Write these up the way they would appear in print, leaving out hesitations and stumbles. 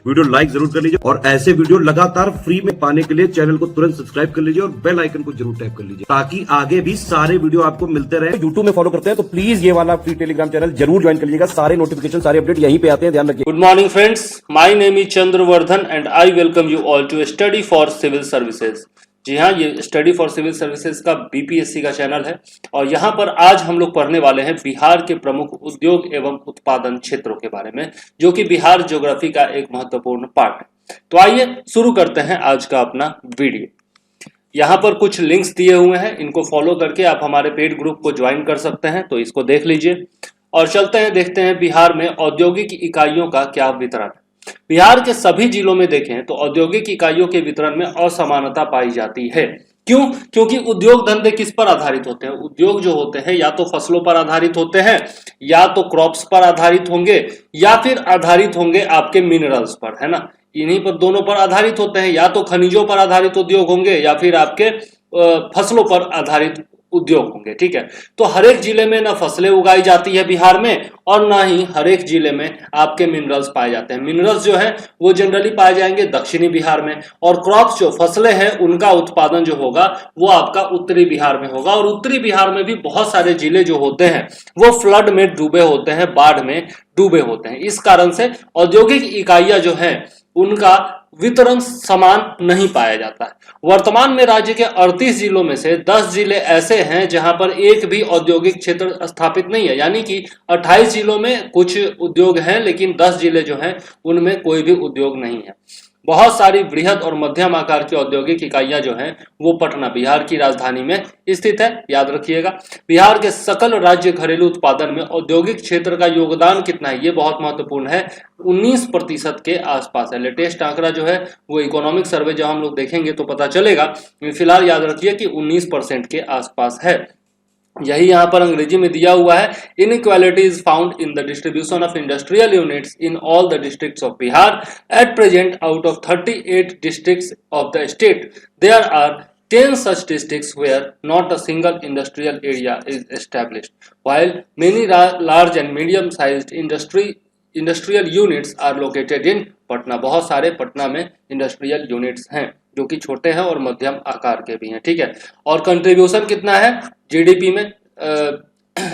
Video like जरूर कर लीजिए और ऐसे वीडियो लगातार फ्री में पाने के लिए चैनल को तुरंत सब्सक्राइब कर लीजिए और बेल आइकन को जरूर टैप कर लीजिए ताकि आगे भी सारे वीडियो आपको मिलते रहे। यूट्यूब में फॉलो करते हैं तो प्लीज ये वाला फ्री टेलीग्राम चैनल जरूर ज्वाइन कर लीजिएगा। सारे नोटिफिकेशन सारे अपडेट यहीं पे आते हैं, ध्यान रखिए। Good morning friends, my name is Chandravardhan and I welcome you all to study for civil services. जी हाँ, ये स्टडी फॉर सिविल सर्विसेज का बीपीएससी का चैनल है और यहाँ पर आज हम लोग पढ़ने वाले हैं बिहार के प्रमुख उद्योग एवं उत्पादन क्षेत्रों के बारे में, जो कि बिहार ज्योग्राफी का एक महत्वपूर्ण पार्ट है। तो आइए शुरू करते हैं आज का अपना वीडियो। यहाँ पर कुछ लिंक्स दिए हुए हैं, इनको फॉलो करके आप हमारे पेड ग्रुप को ज्वाइन कर सकते हैं, तो इसको देख लीजिए और चलते हैं देखते हैं बिहार में औद्योगिक इकाइयों का क्या वितरण है। बिहार के सभी जिलों में देखें तो औद्योगिक इकाइयों के वितरण में असमानता पाई जाती है। क्यों? क्योंकि उद्योग धंधे किस पर आधारित होते हैं? उद्योग जो होते हैं या तो फसलों पर आधारित होते हैं, या तो क्रॉप्स पर आधारित होंगे, या फिर आधारित होंगे आपके मिनरल्स पर, है ना। इन्हीं पर दोनों पर आधारित होते हैं, या तो खनिजों पर आधारित उद्योग होंगे या फिर आपके फसलों पर आधारित उद्योग होंगे। ठीक है, तो हर एक जिले में ना फसलें उगाई जाती है बिहार में और ना ही हर एक जिले में आपके मिनरल्स पाए जाते हैं। मिनरल्स जो है वो जनरली पाए जाएंगे दक्षिणी बिहार में, और क्रॉप्स जो फसलें हैं उनका उत्पादन जो होगा वो आपका उत्तरी बिहार में होगा। और उत्तरी बिहार में भी बहुत सारे जिले जो होते हैं वो फ्लड में डूबे होते हैं, बाढ़ में डूबे होते हैं। इस कारण से औद्योगिक इकाइयां जो है उनका वितरण समान नहीं पाया जाता है। वर्तमान में राज्य के 38 जिलों में से 10 जिले ऐसे हैं जहां पर एक भी औद्योगिक क्षेत्र स्थापित नहीं है, यानी कि 28 जिलों में कुछ उद्योग हैं लेकिन 10 जिले जो हैं उनमें कोई भी उद्योग नहीं है। बहुत सारी बृहद और मध्यम आकार की औद्योगिक इकाइयां जो हैं वो पटना बिहार की राजधानी में स्थित है। याद रखिएगा, बिहार के सकल राज्य घरेलू उत्पादन में औद्योगिक क्षेत्र का योगदान कितना है, ये बहुत महत्वपूर्ण है। 19% के आसपास है। लेटेस्ट आंकड़ा जो है वो इकोनॉमिक सर्वे जब हम लोग देखेंगे तो पता चलेगा, फिलहाल याद रखिए कि 19% के आसपास है। यही यहाँ पर अंग्रेजी में दिया हुआ है, inequality is found in the distribution of industrial units in all the districts of Bihar at present. Out of 38 districts of the state there are 10 such districts where not a single industrial area is established, while many large and medium-sized industrial units are located in Patna. बहुत सारे पटना में industrial units हैं जो कि छोटे हैं और मध्यम आकार के भी हैं। ठीक है, और कंट्रीब्यूशन कितना है जीडीपी में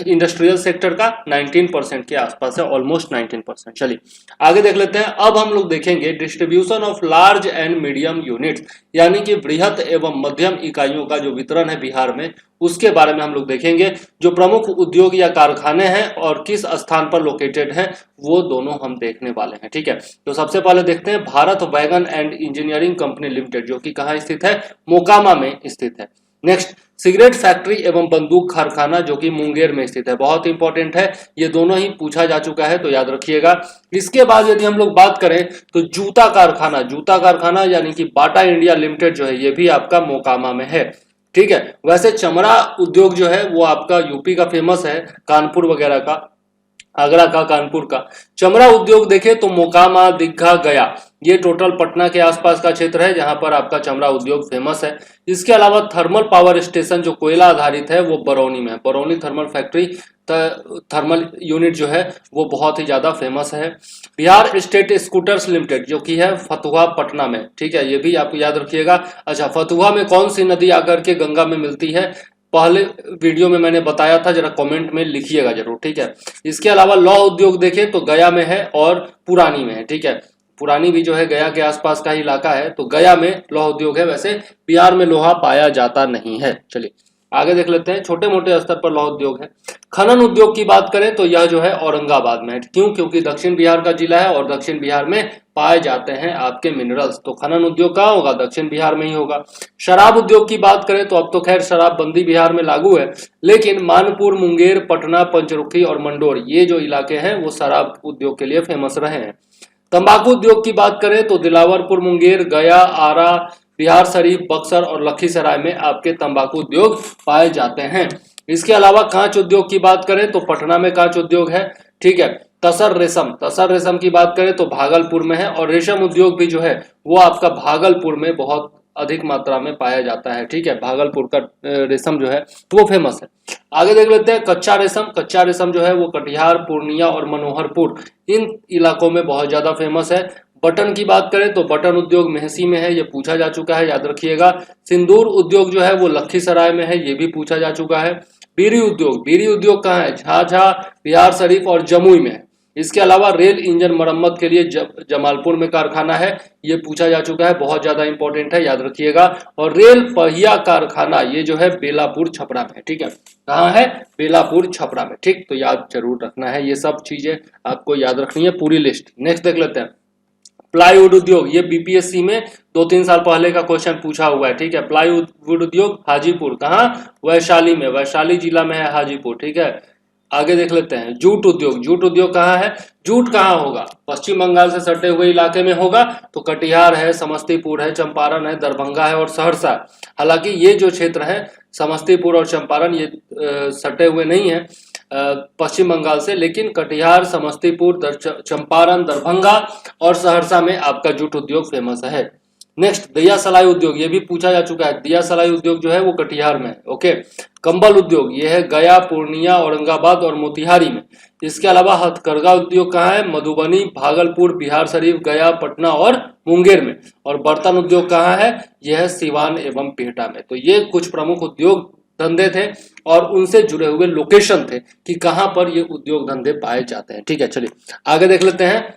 इंडस्ट्रियल सेक्टर का? 19% के आसपास है, ऑलमोस्ट 19%। चलिए आगे देख लेते हैं। अब हम लोग देखेंगे distribution of large and medium units, यानी कि बृहत एवं मध्यम इकाइयों का जो वितरण है बिहार में, उसके बारे में हम लोग देखेंगे। जो प्रमुख उद्योग या कारखाने हैं और किस स्थान पर लोकेटेड है वो दोनों हम देखने वाले हैं। ठीक है, तो सबसे पहले देखते हैं Bharat wagon and engineering company limited, जो कि कहाँ स्थित है? मोकामा में स्थित है। नेक्स्ट, सिगरेट फैक्ट्री एवं बंदूक कारखाना, जो कि मुंगेर में स्थित है। बहुत इंपॉर्टेंट है, ये दोनों ही पूछा जा चुका है तो याद रखिएगा। इसके बाद यदि हम लोग बात करें तो जूता कारखाना यानी कि बाटा इंडिया लिमिटेड जो है ये भी आपका मोकामा में है। ठीक है, वैसे चमड़ा उद्योग जो है वो आपका यूपी का फेमस है, कानपुर वगैरह का, आगरा का, कानपुर का। चमड़ा उद्योग देखें तो मोकामा, दीघा, गया, ये टोटल पटना के आसपास का क्षेत्र है जहां पर आपका चमड़ा उद्योग फेमस है। इसके अलावा थर्मल पावर स्टेशन जो कोयला आधारित है वो बरौनी में है। Barauni thermal factory, thermal unit जो है वो बहुत ही ज्यादा फेमस है। बिहार स्टेट स्कूटर्स लिमिटेड जो कि है फतुहा, पटना में। ठीक है, ये भी आप याद रखिएगा। अच्छा, फतुहा में कौन सी नदी आकर के गंगा में मिलती है? पहले वीडियो में मैंने बताया था, जरा कमेंट में लिखिएगा जरूर। ठीक है, इसके अलावा लौह उद्योग देखें तो गया में है और पुरानी में है। ठीक है, पुरानी भी जो है गया के आसपास का ही इलाका है, तो गया में लौह उद्योग है। वैसे बिहार में लोहा पाया जाता नहीं है। चलिए आगे देख लेते हैं। छोटे मोटे स्तर पर लौह उद्योग है। खनन उद्योग की बात करें तो यह जो है औरंगाबाद में है। क्यों? क्योंकि दक्षिण बिहार का जिला है और दक्षिण बिहार में पाए जाते हैं आपके मिनरल्स, तो खनन उद्योग कहाँ होगा? दक्षिण बिहार में ही होगा। शराब उद्योग की बात करें तो अब तो खैर शराबबंदी बिहार में लागू है, लेकिन मानपुर, मुंगेर, पटना, पंचरुखी और मंडोर, ये जो इलाके हैं वो शराब उद्योग के लिए फेमस रहे हैं। तंबाकू उद्योग की बात करें तो दिलावरपुर, मुंगेर, गया, आरा, बिहार शरीफ, बक्सर और लखीसराय में आपके तंबाकू उद्योग पाए जाते हैं। इसके अलावा कांच उद्योग की बात करें तो पटना में कांच उद्योग है। ठीक है, तसर रेशम की बात करें तो भागलपुर में है, और रेशम उद्योग भी जो है वो आपका भागलपुर में बहुत अधिक मात्रा में पाया जाता है। ठीक है, भागलपुर का रेशम जो है वो फेमस है। आगे देख लेते हैं कच्चा रेशम जो है वो कटिहार, पूर्णिया और मनोहरपुर, इन इलाकों में बहुत ज्यादा फेमस है। बटन की बात करें तो बटन उद्योग मेहसी में है, ये पूछा जा चुका है, याद रखिएगा। सिंदूर उद्योग जो है वो लखीसराय में है, ये भी पूछा जा चुका है। बीड़ी उद्योग कहाँ है? झाझा, बिहार शरीफ और जमुई में है। इसके अलावा रेल इंजन मरम्मत के लिए जमालपुर में कारखाना है, ये पूछा जा चुका है, बहुत ज्यादा इंपॉर्टेंट है, याद रखिएगा। और रेल पहिया कारखाना ये जो है बेलापुर छपरा में, ठीक है। कहाँ है? बेलापुर छपरा में, ठीक। तो याद जरूर रखना है, ये सब चीजें आपको याद रखनी है, पूरी लिस्ट। नेक्स्ट देख लेते हैं, प्लाईवुड उद्योग, ये बीपीएससी में 2-3 साल पहले का क्वेश्चन पूछा हुआ है, ठीक है। प्लाईवुड उद्योग हाजीपुर, कहाँ? वैशाली में, वैशाली जिला में है हाजीपुर, ठीक है। आगे देख लेते हैं, जूट उद्योग कहाँ है? जूट कहाँ होगा? पश्चिम बंगाल से सटे हुए इलाके में होगा, तो कटिहार है, समस्तीपुर है, चंपारण है, दरभंगा है और सहरसा। हालांकि ये जो क्षेत्र है समस्तीपुर और चंपारण, ये सटे हुए नहीं है पश्चिम बंगाल से, लेकिन कटिहार, समस्तीपुर, चंपारण, दरभंगा और सहरसा में आपका जूट उद्योग फेमस है। नेक्स्ट, दिया सलाई उद्योग, ये भी पूछा जा चुका है। दिया सलाई उद्योग जो है वो कटिहार में है, ओके। कंबल उद्योग, ये है गया, पूर्णिया, औरंगाबाद और मोतिहारी में। इसके अलावा हथकरघा उद्योग कहाँ है? मधुबनी, भागलपुर, बिहार शरीफ, गया, पटना और मुंगेर में। और बर्तन उद्योग कहाँ है? यह है सिवान एवं बिहटा में। तो ये कुछ प्रमुख उद्योग धंधे थे और उनसे जुड़े हुए लोकेशन थे कि कहां पर ये उद्योग धंधे पाए जाते हैं, ठीक है। चलिए आगे देख लेते हैं,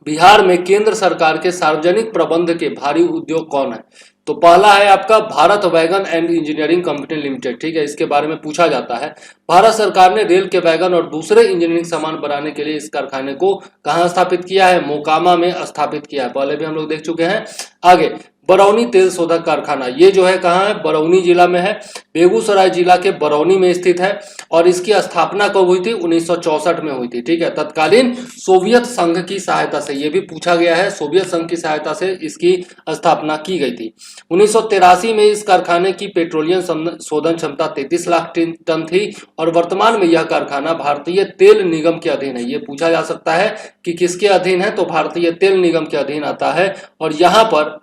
बिहार में केंद्र सरकार के सार्वजनिक प्रबंध के भारी उद्योग कौन है? तो पहला है आपका Bharat wagon and engineering company limited, ठीक है। इसके बारे में पूछा जाता है। भारत सरकार ने रेल के वैगन और दूसरे इंजीनियरिंग सामान बनाने के लिए इस कारखाने को कहां स्थापित किया है? मोकामा में स्थापित किया है, पहले भी हम लोग देख चुके हैं। आगे, बरौनी तेल शोधक कारखाना, ये जो है कहाँ है? बरौनी जिला में है, बेगूसराय जिला के बरौनी में स्थित है। और इसकी स्थापना कब हुई थी? 1964 में हुई थी, ठीक है। तत्कालीन सोवियत संघ की सहायता से, ये भी पूछा गया है, सोवियत संघ की सहायता से इसकी स्थापना की गई थी। 1983 में इस कारखाने की पेट्रोलियम शोधन क्षमता 33 लाख टन थी और वर्तमान में यह कारखाना भारतीय तेल निगम के अधीन है। ये पूछा जा सकता है कि किसके अधीन है? तो भारतीय तेल निगम के अधीन आता है। और यहाँ पर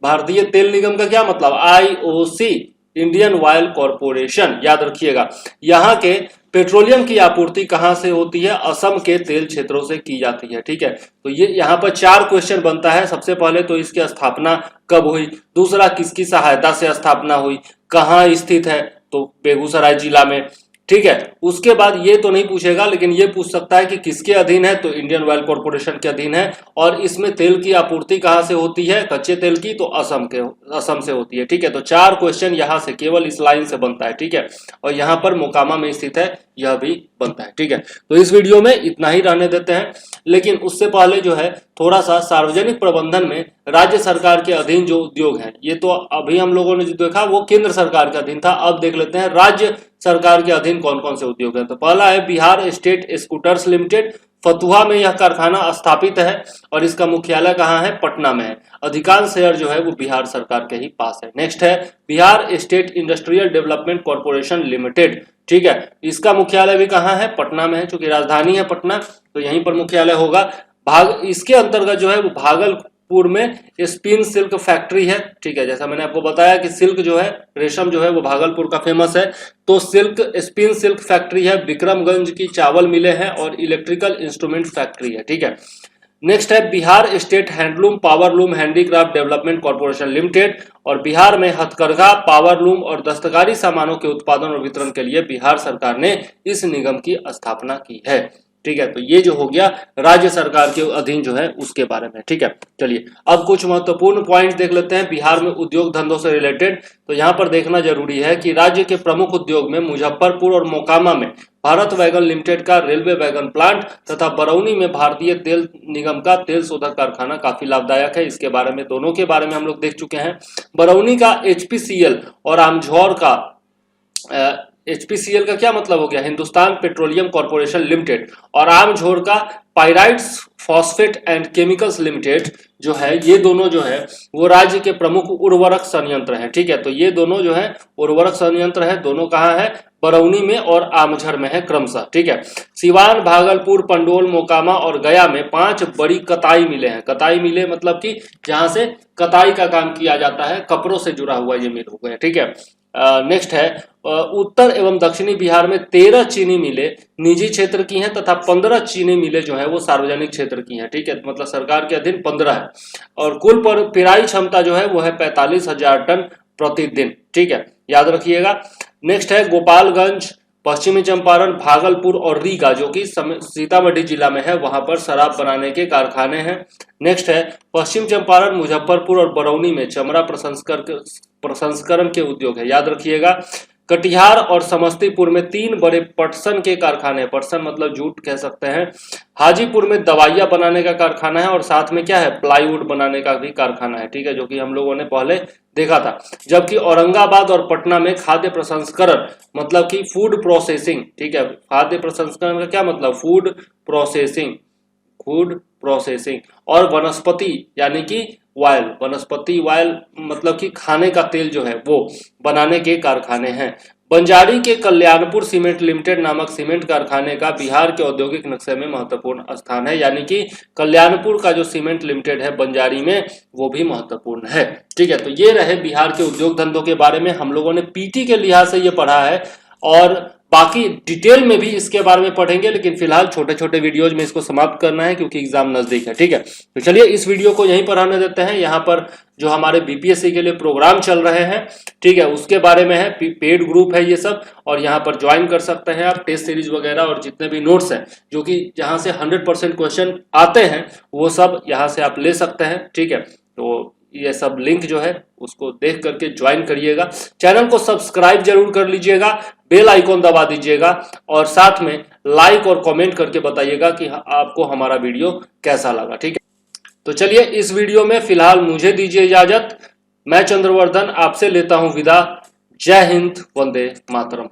भारतीय तेल निगम का क्या मतलब? आईओसी, इंडियन ऑयल कॉरपोरेशन, याद रखिएगा। यहाँ के पेट्रोलियम की आपूर्ति कहां से होती है? असम के तेल क्षेत्रों से की जाती है, ठीक है। तो ये यहाँ पर 4 क्वेश्चन बनता है। सबसे पहले तो इसकी स्थापना कब हुई, दूसरा किसकी सहायता से स्थापना हुई, कहाँ स्थित है? तो बेगूसराय जिला में, ठीक है। उसके बाद ये तो नहीं पूछेगा, लेकिन ये पूछ सकता है कि किसके अधीन है? तो इंडियन ऑयल कॉरपोरेशन के अधीन है। और इसमें तेल की आपूर्ति कहां से होती है? कच्चे तेल की, तो असम से होती है, ठीक है। तो 4 क्वेश्चन यहां से केवल इस लाइन से बनता है, ठीक है। और यहां पर मोकामा में स्थित है, यह भी बनता है, ठीक है। तो इस वीडियो में इतना ही रहने देते हैं, लेकिन उससे पहले जो है थोड़ा सा सार्वजनिक प्रबंधन में राज्य सरकार के अधीन जो उद्योग हैं, ये तो अभी हम लोगों ने जो देखा वो केंद्र सरकार के अधीन था। अब देख लेते हैं राज्य सरकार के अधीन कौन कौन से उद्योग हैं। तो पहला है Bihar state scooters limited, Fatuha में यह कारखाना स्थापित है और इसका मुख्यालय कहाँ है? पटना में है। अधिकांश शेयर जो है वो बिहार सरकार के ही पास है। नेक्स्ट है Bihar state industrial development corporation limited, ठीक है। इसका मुख्यालय भी कहाँ है? पटना में है, चूंकि राजधानी है पटना, तो यहीं पर मुख्यालय होगा। इसके अंतर्गत जो है वो भागलपुर में स्पिन सिल्क फैक्ट्री है, ठीक है। जैसा मैंने आपको बताया कि सिल्क जो है, रेशम जो है वो भागलपुर का फेमस है, तो स्पिन सिल्क फैक्ट्री है। विक्रमगंज की चावल मिलें हैं और इलेक्ट्रिकल इंस्ट्रूमेंट फैक्ट्री है, ठीक है। नेक्स्ट है Bihar state handloom powerloom handicraft development corporation limited, और बिहार में हथकरघा, पावरलूम और दस्तकारी सामानों के उत्पादन और वितरण के लिए बिहार सरकार ने इस निगम की स्थापना की है, ठीक है। तो ये जो हो गया राज्य सरकार के अधीन जो है उसके बारे में, ठीक है। चलिए अब कुछ महत्वपूर्ण पॉइंट्स देख लेते हैं बिहार में उद्योग धंधों से रिलेटेड। तो यहाँ पर देखना जरूरी है कि राज्य के प्रमुख उद्योग में मुजफ्फरपुर और मोकामा में भारत वैगन लिमिटेड का रेलवे वैगन प्लांट तथा बरौनी में भारतीय तेल निगम का तेल शोधक कारखाना काफी लाभदायक है। इसके बारे में, दोनों के बारे में हम लोग देख चुके हैं। बरौनी का एचपीसीएल और आमझौर का एचपीसीएल का क्या मतलब हो गया? हिंदुस्तान पेट्रोलियम कॉर्पोरेशन लिमिटेड, और आमझोर का pyrites phosphate and chemicals limited जो है, ये दोनों जो है वो राज्य के प्रमुख उर्वरक संयंत्र हैं, ठीक है। तो ये दोनों जो है उर्वरक संयंत्र है, दोनों कहाँ है? बरौनी में और आमझर में है क्रमशः, ठीक है। सिवान, भागलपुर, पंडोल, मोकामा और गया में 5 बड़ी कताई मिले हैं। कताई मिले मतलब कि जहां से कताई का काम किया जाता है, कपड़ों से जुड़ा हुआ ये मिल हो गया, ठीक है। नेक्स्ट है उत्तर एवं दक्षिणी बिहार में 13 चीनी मिलें निजी क्षेत्र की हैं तथा 15 चीनी मिलें जो है वो सार्वजनिक क्षेत्र की हैं। ठीक है, मतलब सरकार के अधीन 15 है और कुल पर पेराई क्षमता जो है वो है 45,000 टन प्रतिदिन। ठीक है, याद रखिएगा। नेक्स्ट है गोपालगंज, पश्चिमी चंपारण, भागलपुर और रीगा जो कि सीतामढ़ी जिला में है, वहां पर शराब बनाने के कारखाने हैं। नेक्स्ट है पश्चिम चंपारण, मुजफ्फरपुर और बरौनी में चमड़ा प्रसंस्करण के उद्योग है, याद रखिएगा। कटिहार और समस्तीपुर में 3 बड़े पटसन के कारखाने हैं, पटसन मतलब जूट कह सकते हैं। हाजीपुर में दवाइयां बनाने का कारखाना है और साथ में क्या है प्लाईवुड बनाने का भी कारखाना है। ठीक है, जो कि हम लोगों ने पहले देखा था। जबकि औरंगाबाद और पटना में खाद्य प्रसंस्करण मतलब कि फूड प्रोसेसिंग। ठीक है, खाद्य प्रसंस्करण का क्या मतलब फूड प्रोसेसिंग और वनस्पति यानी कि वनस्पति ऑयल मतलब कि खाने का तेल जो है वो बनाने के कारखाने हैं। बंजारी के कल्याणपुर सीमेंट लिमिटेड नामक सीमेंट कारखाने का बिहार के औद्योगिक नक्शे में महत्वपूर्ण स्थान है, यानी कि कल्याणपुर का जो सीमेंट लिमिटेड है बंजारी में वो भी महत्वपूर्ण है। ठीक है, तो ये रहे बिहार के उद्योग धंधों के बारे में। हम लोगों ने पीटी के लिहाज से ये पढ़ा है और बाकी डिटेल में भी इसके बारे में पढ़ेंगे, लेकिन फिलहाल छोटे छोटे वीडियोज में इसको समाप्त करना है क्योंकि एग्जाम नजदीक है। ठीक है, तो चलिए इस वीडियो को यहीं पर आने देते हैं। यहाँ पर जो हमारे बीपीएससी के लिए प्रोग्राम चल रहे हैं, ठीक है, उसके बारे में है, पेड ग्रुप है ये सब, और यहाँ पर ज्वाइन कर सकते हैं आप। टेस्ट सीरीज वगैरह और जितने भी नोट्स हैं जो कि जहाँ से 100% क्वेश्चन आते हैं वो सब यहाँ से आप ले सकते हैं। ठीक है, तो ये सब लिंक जो है उसको देख करके ज्वाइन करिएगा। चैनल को सब्सक्राइब जरूर कर लीजिएगा, बेल आइकॉन दबा दीजिएगा और साथ में लाइक और कमेंट करके बताइएगा कि आपको हमारा वीडियो कैसा लगा। ठीक है, तो चलिए इस वीडियो में फिलहाल मुझे दीजिए इजाजत। मैं चंद्रवर्धन आपसे लेता हूं विदा। जय हिंद, वंदे मातरम।